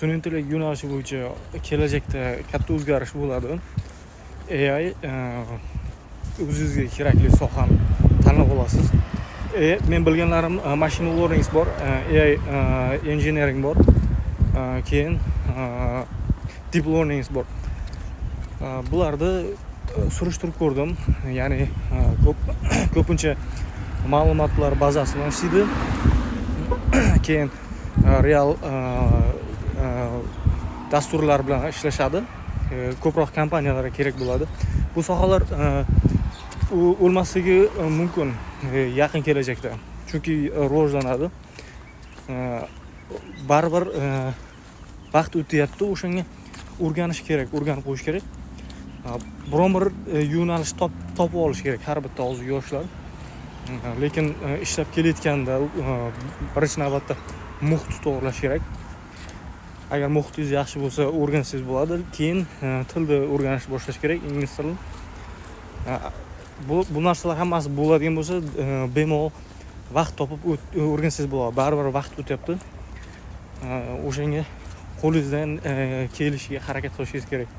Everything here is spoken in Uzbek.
sun'iy intellekt yo'nalishi bo'yicha kelajakda katta o'zgarish bo'ladi. AI o'zingizga kerakli sohani tanlab olasiz. Men bilganlarim machine learning bor, AI engineering bor, keyin deep learning bor. Bularni surishtirib ko'rdim. Ya'ni ko'pincha ma'lumotlar bazasi bilan ishlaydi. Keyin real dasturlar bilan ishlashadi. Ko'proq kompaniyalarga kerak bo'ladi. Bu sohalar o'lmasligi mumkin yaqin kelajakda. Chunki rivojlanadi. Baribir vaqt o'tyapti, o'shanga o'rganish kerak, o'rganib qo'yish kerak. Biron bir yo'nalish topib olish kerak har bitta hozir yoshlar. Lekin ishlab kelayotganda birinchi navbatda muhit to'g'irlash kerak. Agar muhitingiz yaxshi bo'lsa, o'rgansangiz bo'ladi. Keyin tilni o'rganishni boshlash kerak, ingliz tilini. Bu narsalar hammasi bo'ladigan bo'lsa, bemalol vaqt topib o'rgansangiz bo'ladi. Baribir vaqt o'tyapti. O'shanga qo'lingizdan kelishiga harakat qilishingiz kerak.